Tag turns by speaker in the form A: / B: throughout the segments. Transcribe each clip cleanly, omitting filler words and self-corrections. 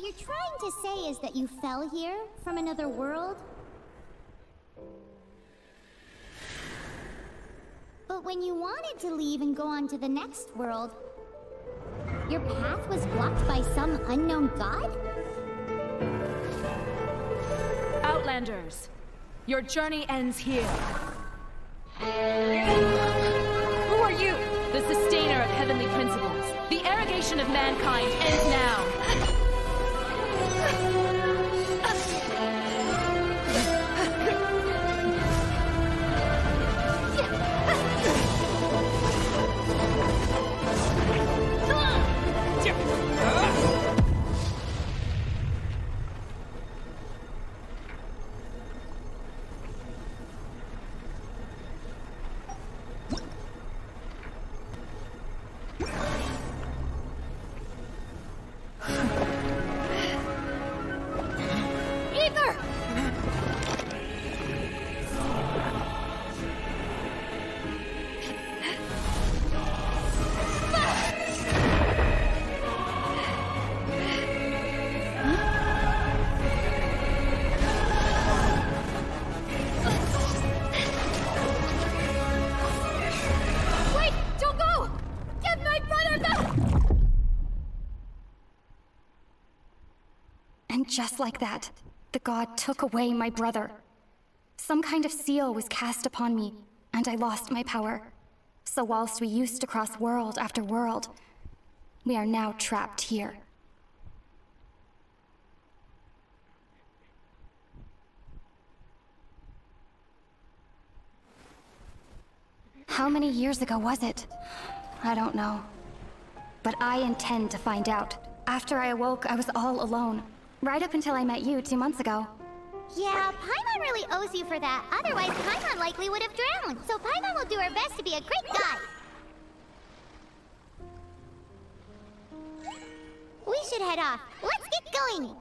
A: you're trying to say is that you fell here from another world? But when you wanted to leave and go on to the next world, your path was blocked by some unknown god?
B: Outlanders, your journey ends here. Who are you? The sustainer of heavenly principles. The arrogation of mankind ends now.
C: Just like that, the god took away my brother. Some kind of seal was cast upon me, and I lost my power. So whilst we used to cross world after world, we are now trapped here. How many years ago was it? I don't know. But I intend to find out. After I awoke, I was all alone. Right up until I met you 2 months ago.
A: Yeah, Paimon really owes you for that. Otherwise, Paimon likely would have drowned. So Paimon will do her best to be a great guide. We should head off. Let's get going!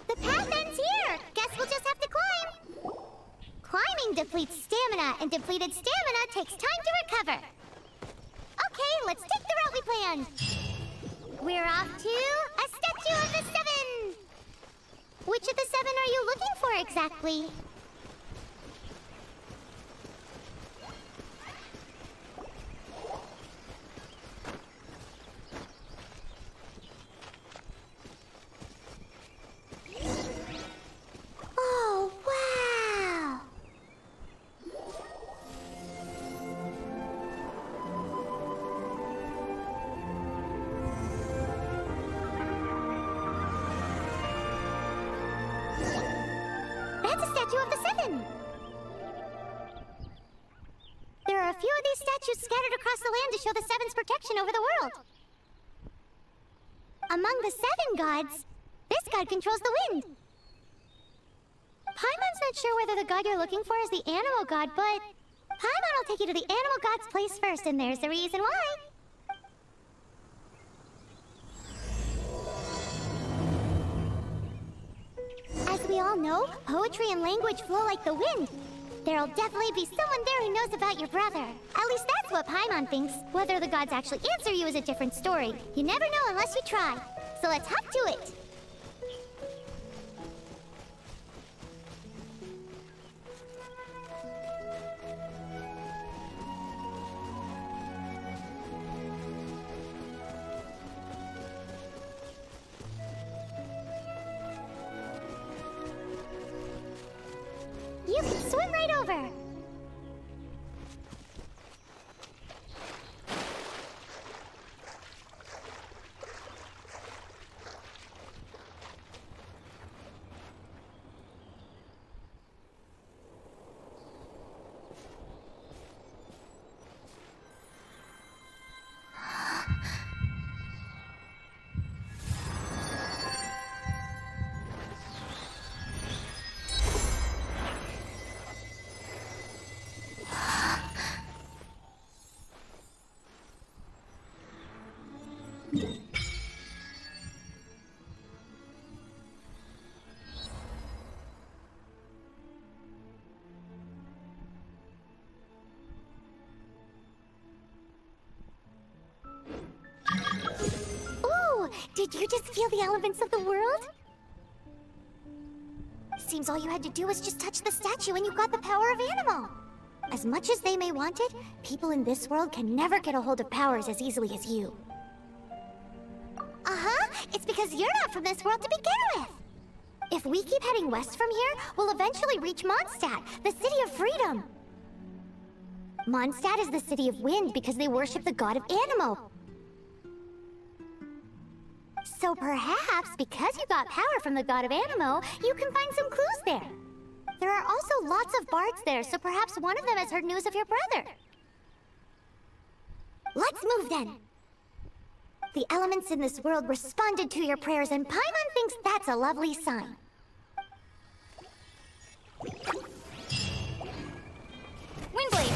A: The path ends here! Guess we'll just have to climb! Climbing depletes stamina, and depleted stamina takes time to recover. Okay, let's take the route we planned. We're off to a statue of the Seven! Which of the seven are you looking for exactly? Oh, wow! That's a statue of the Seven! There are a few of these statues scattered across the land to show the Seven's protection over the world. Among the Seven gods, this god controls the wind. Paimon's not sure whether the god you're looking for is the animal god, but Paimon will take you to the animal god's place first, and there's the reason why. As we all know, poetry and language flow like the wind. There'll definitely be someone there who knows about your brother. At least that's what Paimon thinks. Whether the gods actually answer you is a different story. You never know unless you try. So let's hop to it. You can swim right over. Ooh, did you just feel the elements of the world? Seems all you had to do was just touch the statue and you got the power of Animo. As much as they may want it, people in this world can never get a hold of powers as easily as you. Uh-huh, it's because you're not from this world to begin with. If we keep heading west from here, we'll eventually reach Mondstadt, the city of freedom. Mondstadt is the city of wind because they worship the god of Animo. So perhaps, because you got power from the god of Animo, you can find some clues there. There are also lots of bards there, so perhaps one of them has heard news of your brother. Let's move then. The elements in this world responded to your prayers, and Paimon thinks that's a lovely sign.
C: Windblade!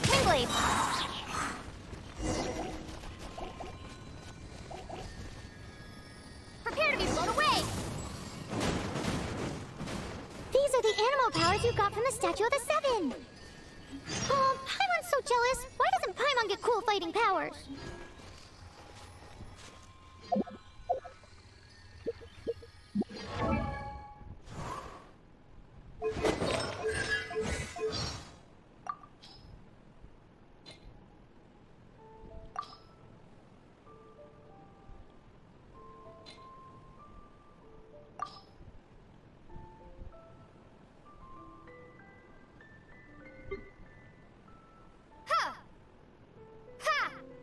C: Windblade! Prepare to be blown away!
A: These are the animal powers you got from the Statue of the Seven. Oh, Paimon's so jealous. Why doesn't Paimon get cool fighting powers?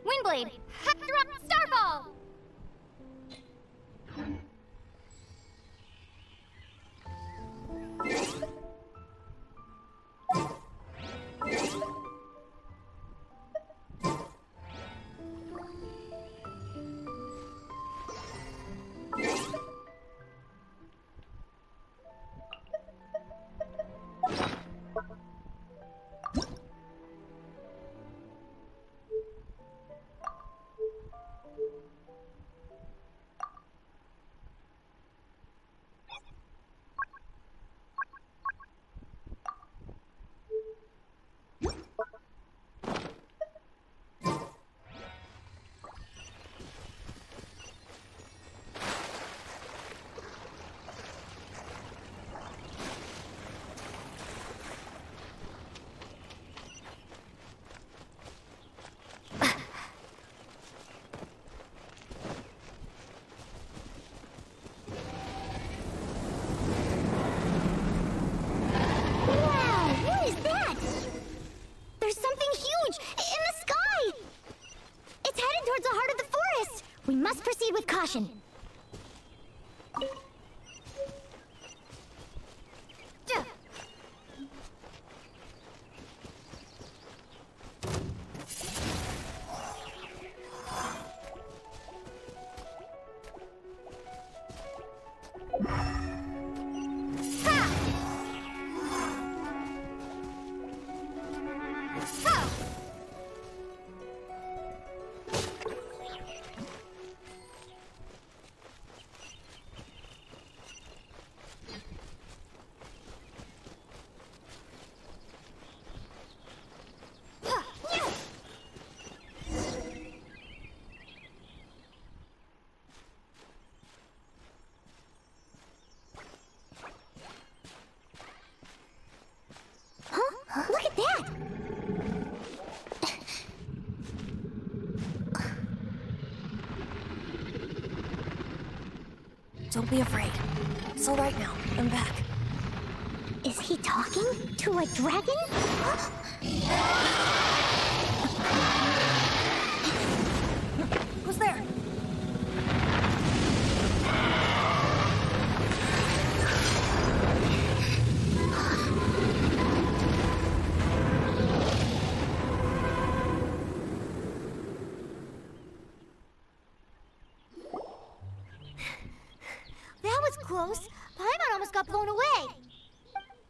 C: Windblade! Drop Starball! We must proceed with caution.
A: Huh? Look at that!
D: Don't be afraid. It's all right now. I'm back.
A: Is he talking to a dragon?
D: Who's there?
A: That was close. Paimon almost got blown away.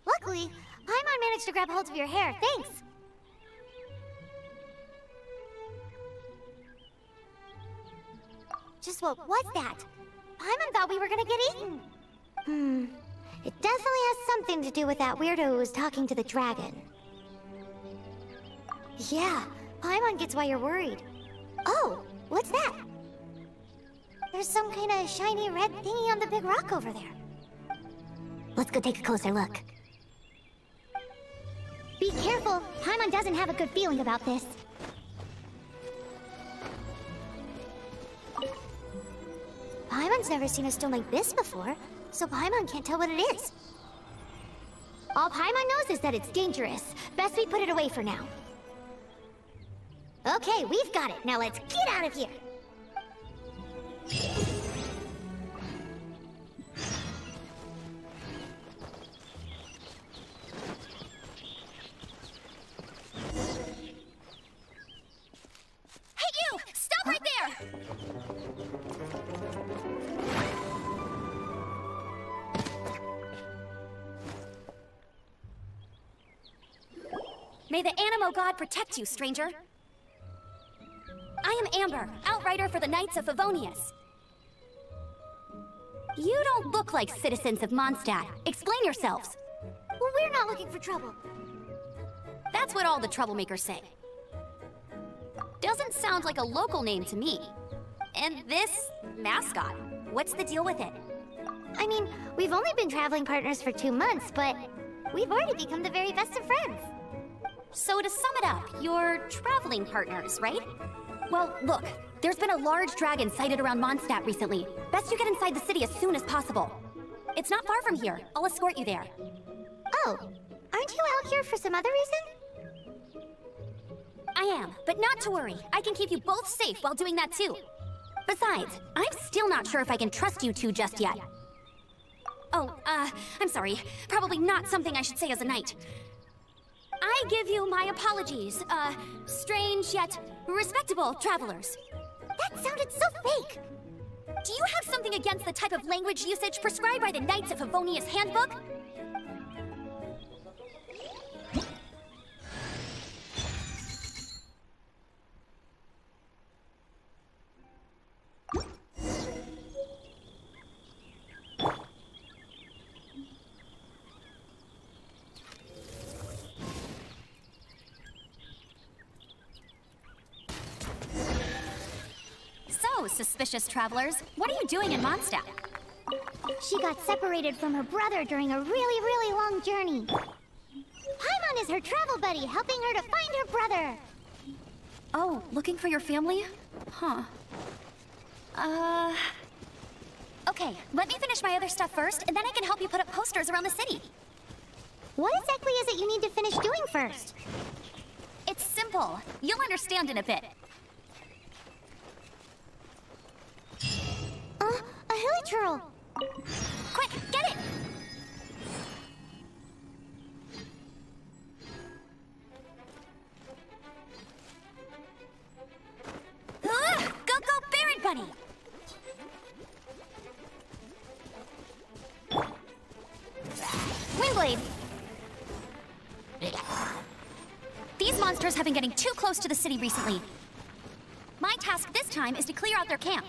A: Luckily, Paimon managed to grab hold of your hair. Thanks. Just what was that? Paimon thought we were gonna get eaten. It definitely has something to do with that weirdo who was talking to the dragon. Yeah, Paimon gets why you're worried. Oh, what's that? There's some kind of shiny red thingy on the big rock over there. Let's go take a closer look. Be careful! Paimon doesn't have a good feeling about this. Paimon's never seen a stone like this before, so Paimon can't tell what it is. All Paimon knows is that it's dangerous. Best we put it away for now. Okay, we've got it. Now let's get out of here.
D: Hey, you! Stop right there! May the Animo God protect you, stranger. I am Amber, outrider for the Knights of Favonius. You don't look like citizens of Mondstadt. Explain yourselves.
A: Well, we're not looking for trouble.
D: That's what all the troublemakers say. Doesn't sound like a local name to me. And this mascot, what's the deal with it?
A: I mean, we've only been traveling partners for 2 months, but we've already become the very best of friends.
D: So to sum it up, you're traveling partners, right? Well, look, there's been a large dragon sighted around Mondstadt recently. Best you get inside the city as soon as possible. It's not far from here. I'll escort you there.
A: Oh, aren't you out here for some other reason?
D: I am, but not to worry. I can keep you both safe while doing that too. Besides, I'm still not sure if I can trust you two just yet. Oh, I'm sorry. Probably not something I should say as a knight. I give you my apologies, strange yet respectable travelers.
A: That sounded so fake.
D: Do you have something against the type of language usage prescribed by the Knights of Favonius Handbook? So, suspicious travelers, what are you doing in Mondstadt?
A: She got separated from her brother during a really long journey. Paimon is her travel buddy, helping her to find her brother.
D: Oh, looking for your family? Huh. Okay, let me finish my other stuff first, and then I can help you put up posters around the city.
A: What exactly is it you need to finish doing first?
D: It's simple. You'll understand in a bit.
A: A hilly churl.
D: Quick, get it! Go, Barret Bunny! Raptors have been getting too close to the city recently. My task this time is to clear out their camp.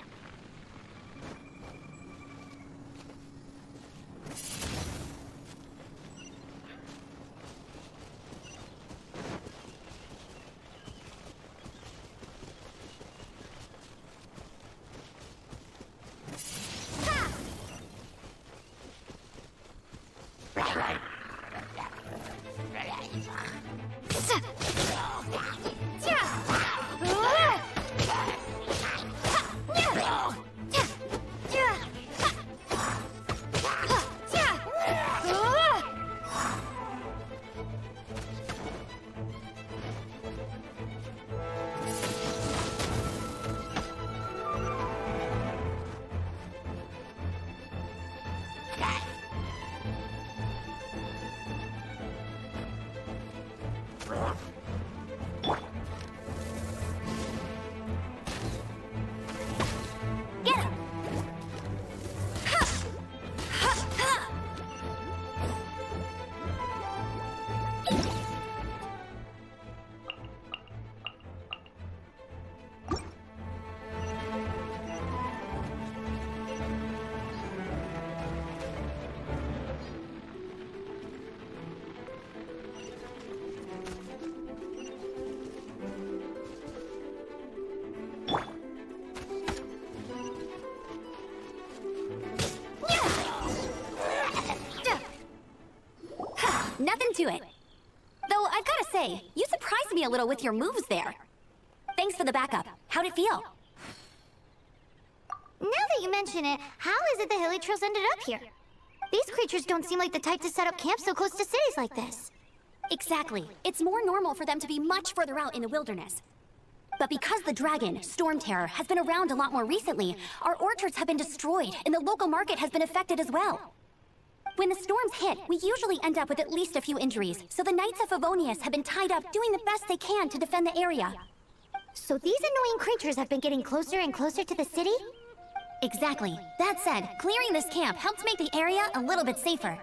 D: Nothing to it. Though I've gotta say, you surprised me a little with your moves there. Thanks for the backup. How'd it feel?
A: Now that you mention it, how is it the Hilly Trails ended up here? These creatures don't seem like the type to set up camp so close to cities like this.
D: Exactly. It's more normal for them to be much further out in the wilderness. But because the dragon, Storm Terror, has been around a lot more recently, our orchards have been destroyed, and the local market has been affected as well. When the storms hit, we usually end up with at least a few injuries, so the Knights of Favonius have been tied up doing the best they can to defend the area.
A: So these annoying creatures have been getting closer and closer to the city?
D: Exactly. That said, clearing this camp helped make the area a little bit safer.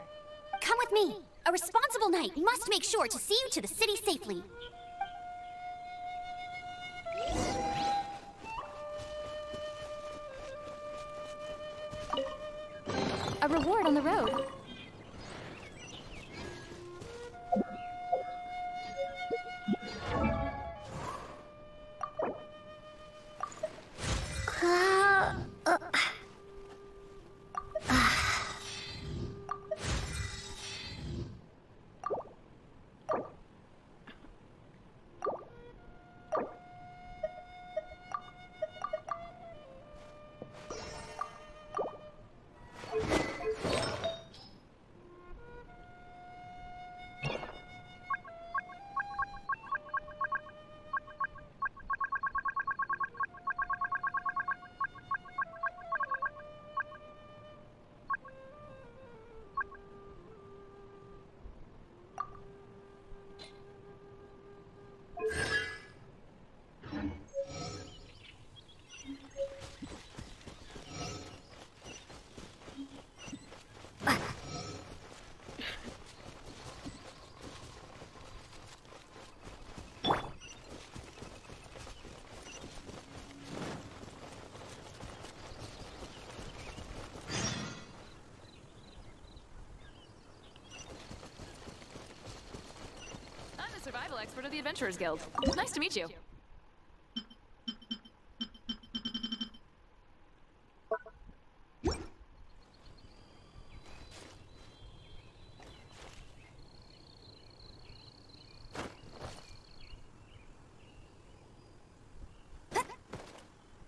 D: Come with me. A responsible knight must make sure to see you to the city safely.
C: A reward on the road.
B: Survival expert of the Adventurers Guild. Nice to meet you.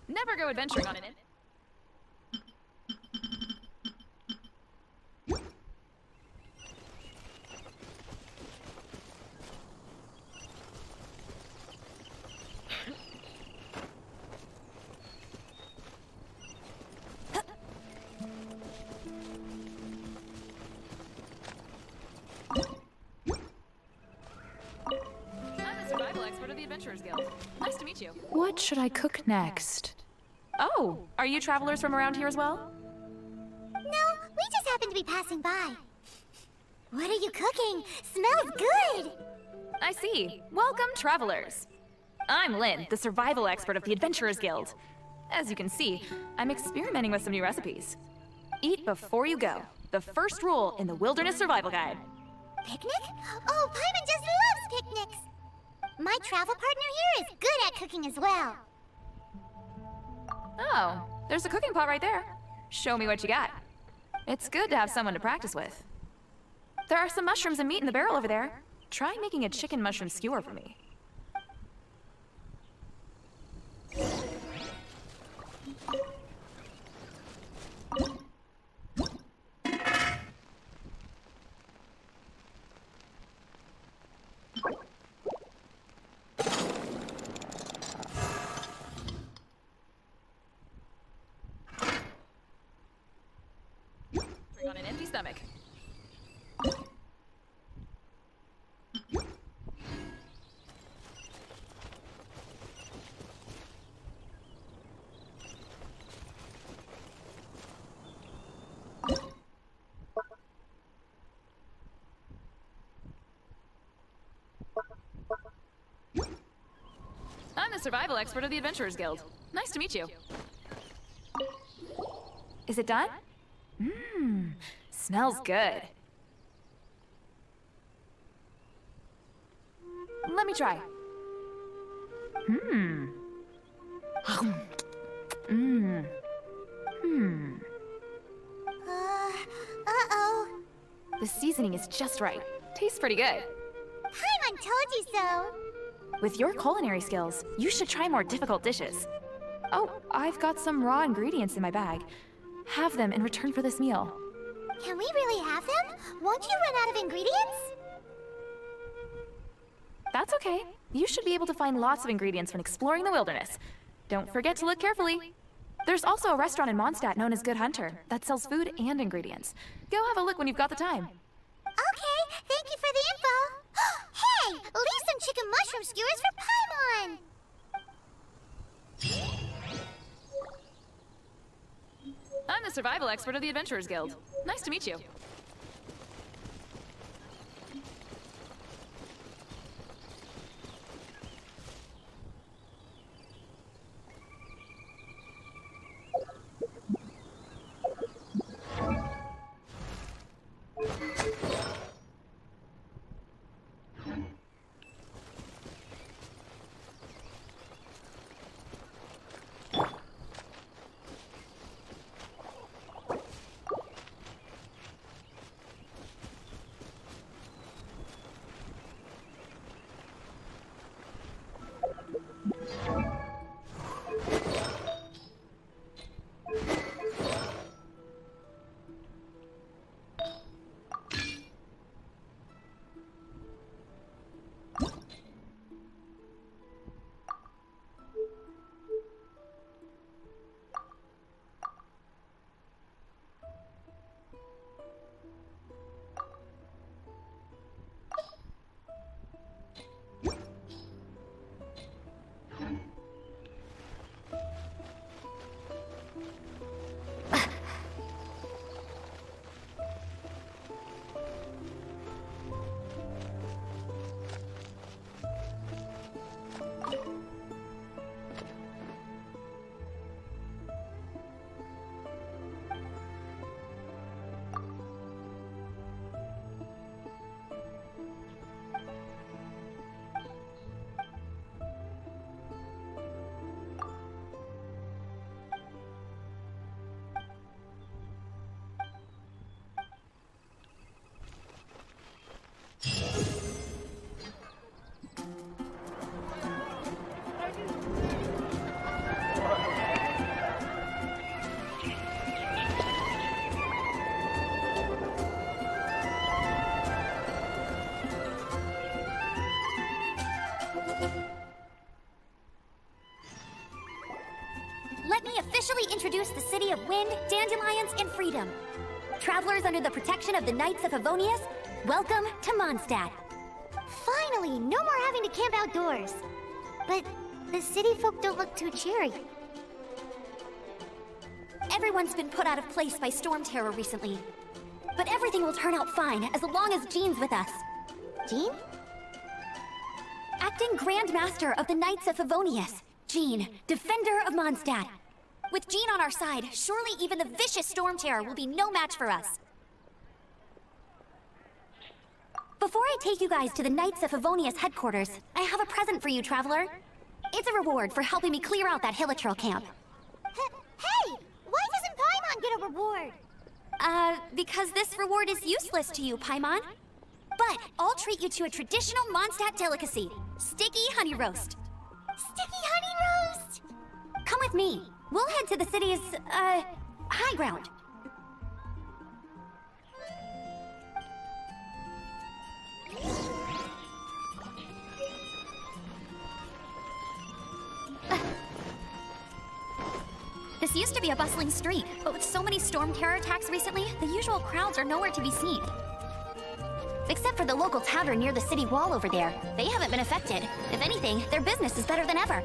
B: Never go adventuring on an inn. Nice to meet you.
E: What should I cook next?
B: Oh, are you travelers from around here as well?
A: No, we just happened to be passing by. What are you cooking? Smells good!
B: I see. Welcome, travelers. I'm Lynn, the survival expert of the Adventurers Guild. As you can see, I'm experimenting with some new recipes. Eat before you go. The first rule in the Wilderness Survival Guide.
A: Picnic? Oh, Paimon just loves picnics! My travel partner here is good at cooking as well.
B: Oh, there's a cooking pot right there. Show me what you got. It's good to have someone to practice with. There are some mushrooms and meat in the barrel over there. Try making a chicken mushroom skewer for me. On an empty stomach. I'm the survival expert of the Adventurers Guild. Nice to meet you. Is it done? Mmm, smells good. Let me try. Mmm. Mmm. Hmm.
A: Uh-oh.
B: The seasoning is just right. Tastes pretty good.
A: Paimon told you so.
B: With your culinary skills, you should try more difficult dishes. Oh, I've got some raw ingredients in my bag. Have them in return for this meal.
A: Can we really have them? Won't you run out of ingredients?
B: That's okay. You should be able to find lots of ingredients when exploring the wilderness. Don't forget to look carefully. There's also a restaurant in Mondstadt known as Good Hunter that sells food and ingredients. Go have a look when you've got the time.
A: Okay, thank you for the info. Hey, leave some chicken mushroom skewers for Paimon!
B: I'm the survival expert of the Adventurers Guild. Nice to meet you.
D: Let me officially introduce the City of Wind, Dandelions, and Freedom. Travelers under the protection of the Knights of Favonius, welcome to Mondstadt.
A: Finally, no more having to camp outdoors. But the city folk don't look too cheery.
D: Everyone's been put out of place by storm terror recently. But everything will turn out fine as long as Jean's with us.
A: Jean?
D: Acting Grand Master of the Knights of Favonius, Jean, Defender of Mondstadt. With Jean on our side, surely even the vicious Storm Terror will be no match for us. Before I take you guys to the Knights of Favonius headquarters, I have a present for you, Traveler. It's a reward for helping me clear out that Hilichurl camp.
A: Hey! Why doesn't Paimon get a reward?
D: Because this reward is useless to you, Paimon. But I'll treat you to a traditional Mondstadt delicacy, sticky honey roast.
A: Sticky honey roast!
D: Come with me. We'll head to the city's, high ground. This used to be a bustling street, but with so many storm terror attacks recently, the usual crowds are nowhere to be seen. Except for the local tavern near the city wall over there. They haven't been affected. If anything, their business is better than ever.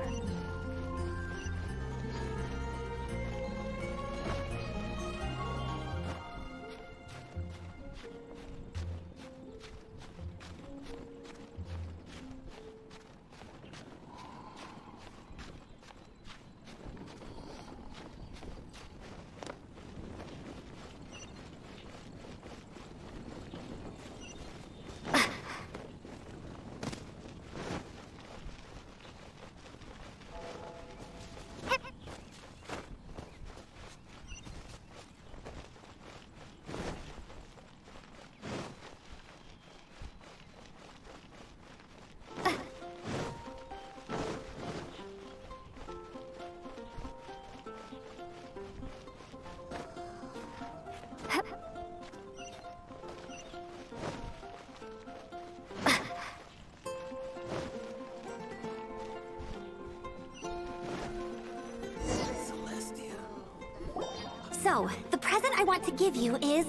D: So, the present I want to give you is...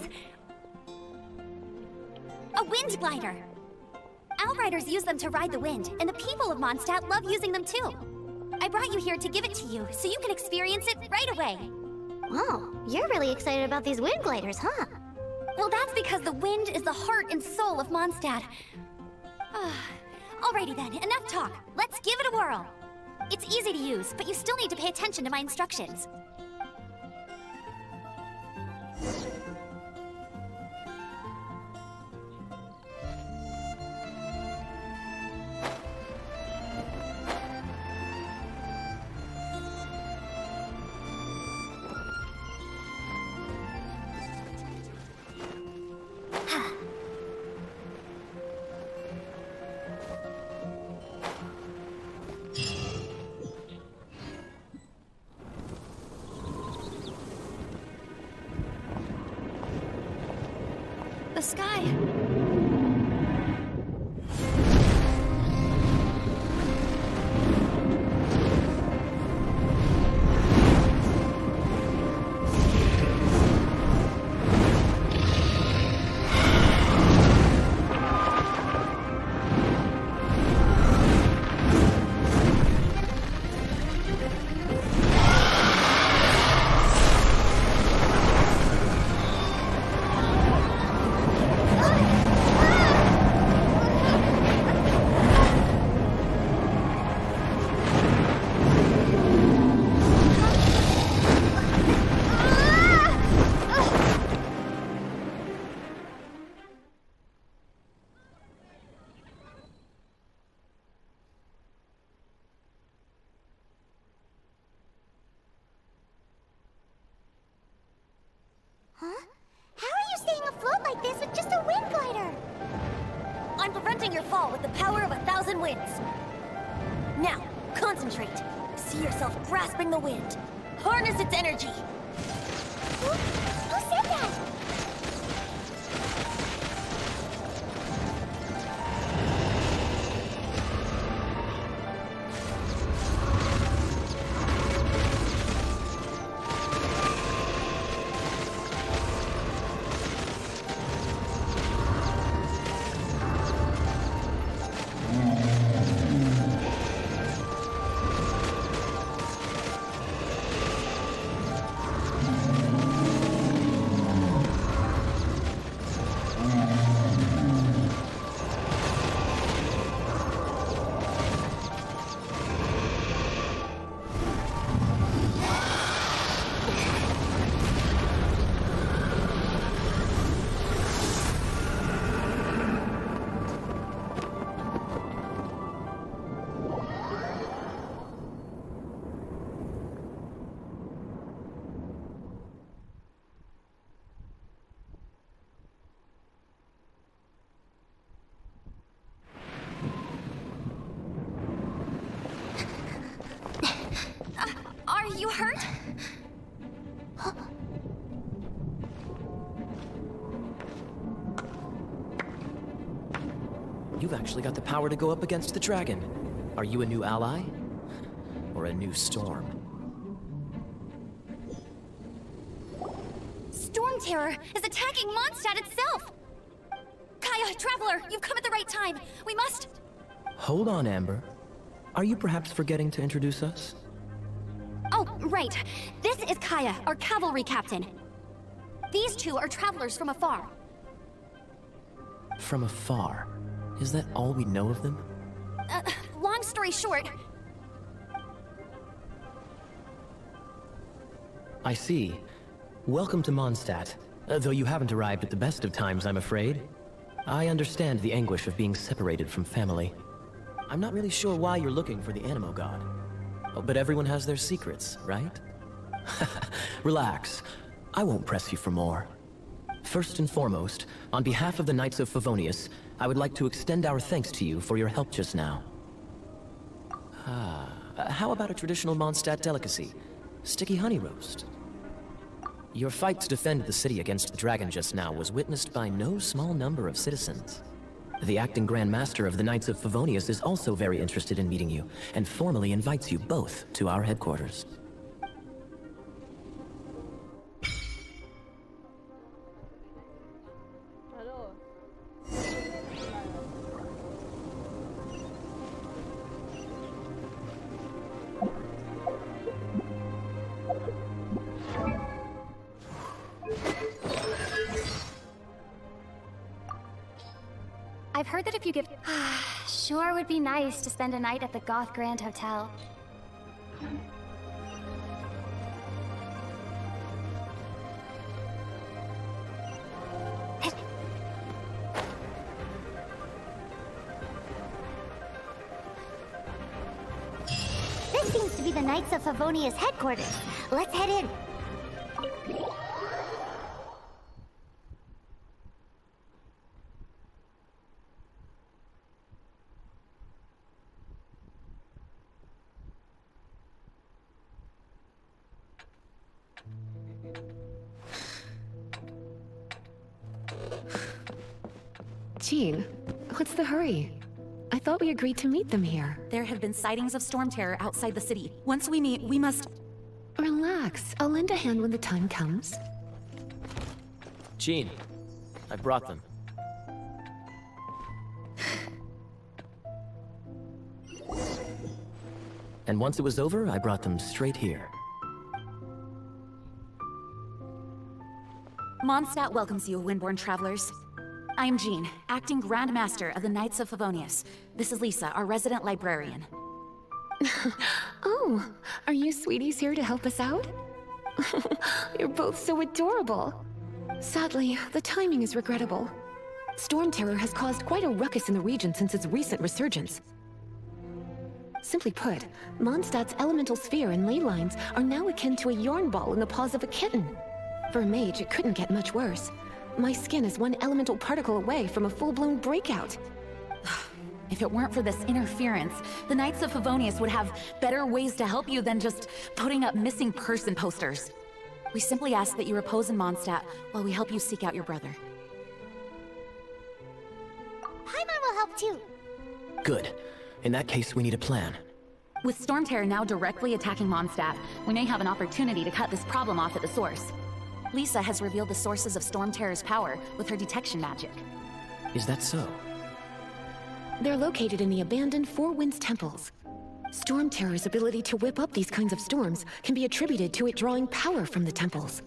D: a wind glider! Outriders use them to ride the wind, and the people of Mondstadt love using them too. I brought you here to give it to you, so you can experience it right away.
A: Wow, you're really excited about these wind gliders, huh?
D: Well, that's because the wind is the heart and soul of Mondstadt. Alrighty then, enough talk. Let's give it a whirl. It's easy to use, but you still need to pay attention to my instructions. The sky. I'm preventing your fall with the power of 1,000 winds. Now, concentrate. See yourself grasping the wind. Harness its energy.
A: Who said that?
F: You've actually got the power to go up against the dragon. Are you a new ally? Or a new storm?
D: Storm Terror is attacking Mondstadt itself! Kaya, Traveler, you've come at the right time. We must...
F: Hold on, Amber. Are you perhaps forgetting to introduce us?
D: Oh, right. This is Kaya, our cavalry captain. These two are travelers from afar.
F: From afar? Is that all we know of them?
D: Long story short...
F: I see. Welcome to Mondstadt. Though you haven't arrived at the best of times, I'm afraid. I understand the anguish of being separated from family. I'm not really sure why you're looking for the Animo God. Oh, but everyone has their secrets, right? Relax. I won't press you for more. First and foremost, on behalf of the Knights of Favonius, I would like to extend our thanks to you for your help just now. How about a traditional Mondstadt delicacy? Sticky honey roast. Your fight to defend the city against the dragon just now was witnessed by no small number of citizens. The acting Grand Master of the Knights of Favonius is also very interested in meeting you, and formally invites you both to our headquarters.
C: I've heard that if you give... Sure would be nice to spend a night at the Goth Grand Hotel.
A: This seems to be the Knights of Favonius headquarters. Let's head in.
G: Jean, what's the hurry? I thought we agreed to meet them here.
H: There have been sightings of storm terror outside the city. Once we meet, we must...
G: Relax. I'll lend a hand when the time comes.
F: Jean, I brought them. And once it was over, I brought them straight here.
H: Mondstadt welcomes you, Windborn travelers. I am Jean, acting Grand Master of the Knights of Favonius. This is Lisa, our resident librarian.
G: Oh, are you sweeties here to help us out? You're both so adorable. Sadly, the timing is regrettable. Storm Terror has caused quite a ruckus in the region since its recent resurgence. Simply put, Mondstadt's elemental sphere and ley lines are now akin to a yarn ball in the paws of a kitten. For a mage, it couldn't get much worse. My skin is one elemental particle away from a full-blown breakout.
H: If it weren't for this interference, the Knights of Favonius would have better ways to help you than just putting up missing person posters. We simply ask that you repose in Mondstadt while we help you seek out your brother.
A: Paimon will help too.
F: Good. In that case, we need a plan.
H: With Storm Terror now directly attacking Mondstadt, we may have an opportunity to cut this problem off at the source. Lisa has revealed the sources of Storm Terror's power with her detection magic.
F: Is that so?
G: They're located in the abandoned Four Winds temples. Storm Terror's ability to whip up these kinds of storms can be attributed to it drawing power from the temples.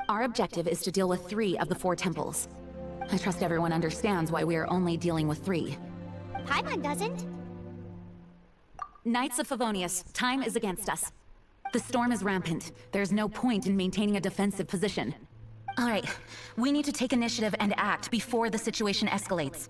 H: Our objective is to deal with 3 of the 4 temples. I trust everyone understands why we are only dealing with 3.
A: Paimon doesn't.
H: Knights of Favonius, time is against us. The storm is rampant. There's no point in maintaining a defensive position. All right, we need to take initiative and act before the situation escalates.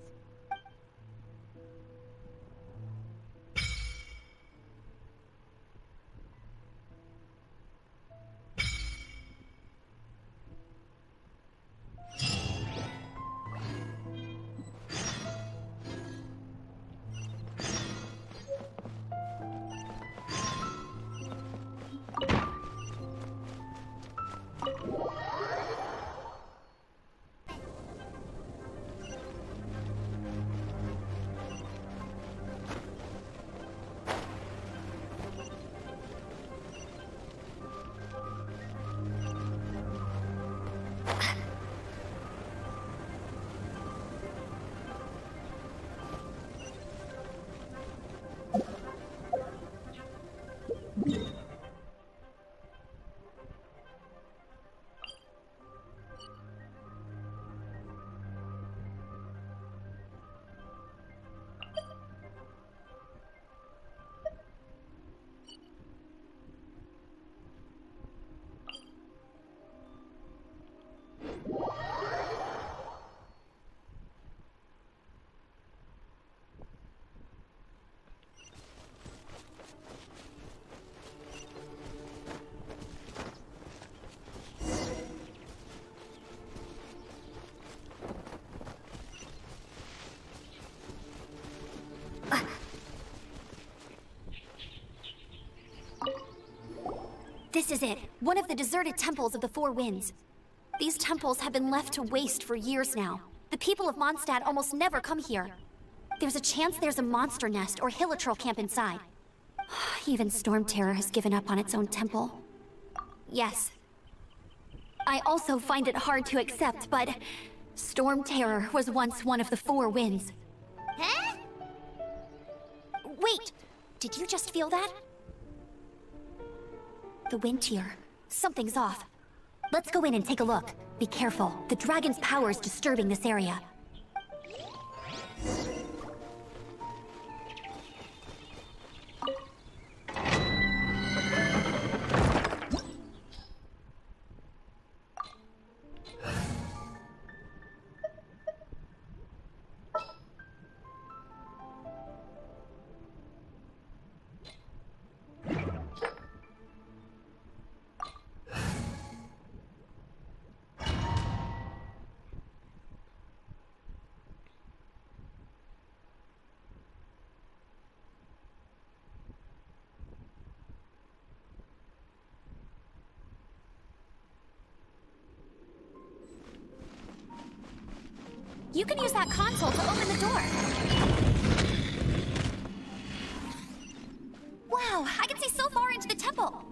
D: This is it. One of the deserted temples of the Four Winds. These temples have been left to waste for years now. The people of Mondstadt almost never come here. There's a chance there's a monster nest or hilichurl camp inside. Even Storm Terror has given up on its own temple. Yes. I also find it hard to accept, but Storm Terror was once one of the Four Winds.
A: Huh?
D: Wait! Did you just feel that? The wind here. Something's off. Let's go in and take a look. Be careful. The dragon's power is disturbing this area. You can use that console to open the door. Wow, I can see so far into the temple.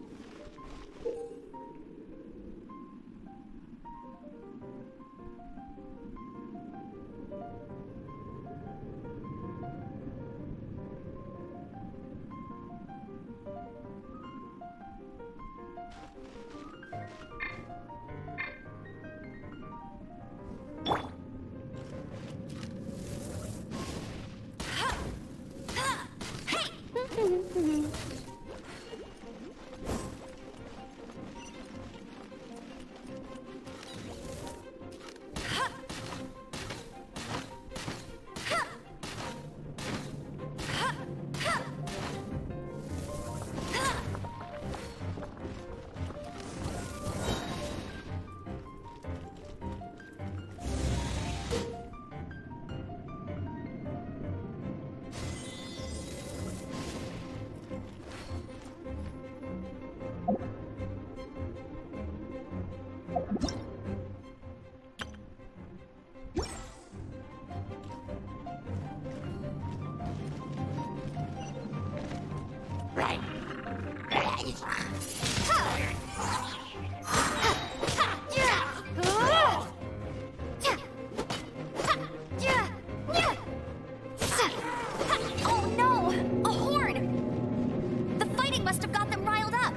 D: Oh no! A horn! The fighting must have got them riled up.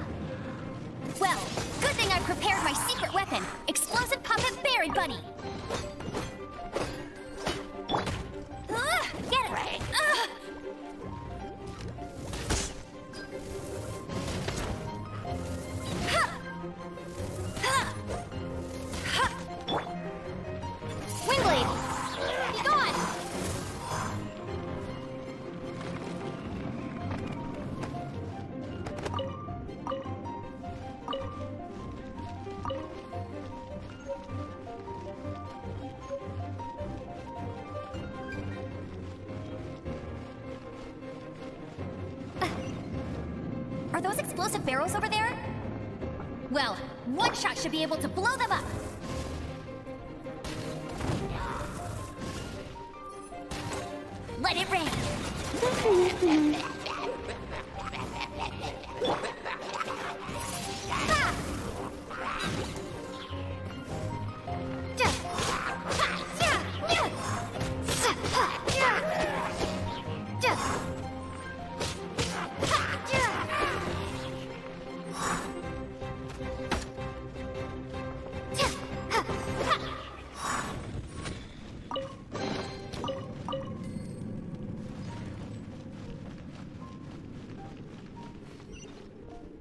D: Well, good thing I prepared my secret weapon, explosive puppet Berry Bunny. Get it! Windblade! Be gone! Are those explosive barrels over there? Well, one shot should be able to blow them up. Let it rain.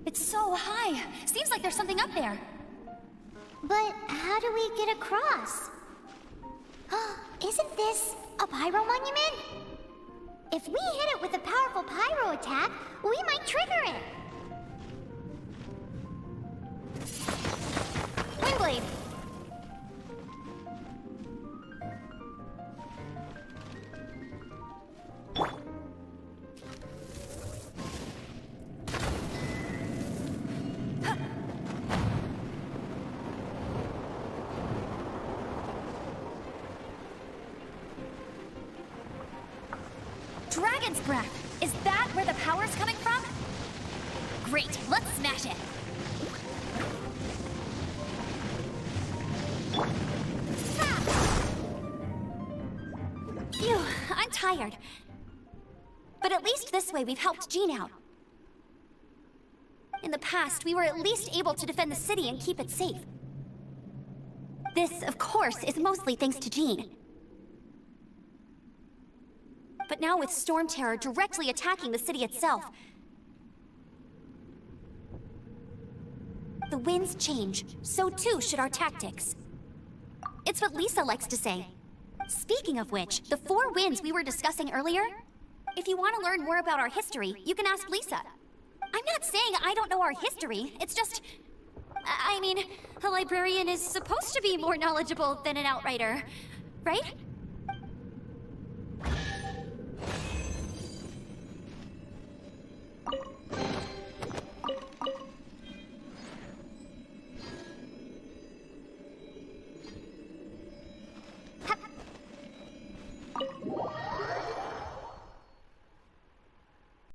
D: It's so high. Seems like there's something up there.
A: But how do we get across? Isn't this a pyro monument? If we hit it with a powerful pyro attack, we might trigger it. Windblade!
D: Dragon's breath! Is that where the power's coming from? Great, let's smash it! Phew, I'm tired. But at least this way we've helped Jean out. In the past, we were at least able to defend the city and keep it safe. This, of course, is mostly thanks to Jean. But now with Storm Terror directly attacking the city itself, the winds change, so too should our tactics. It's what Lisa likes to say. Speaking of which, the 4 winds we were discussing earlier, if you want to learn more about our history, you can ask Lisa. I'm not saying I don't know our history, it's just... I mean, a librarian is supposed to be more knowledgeable than an outrider, right?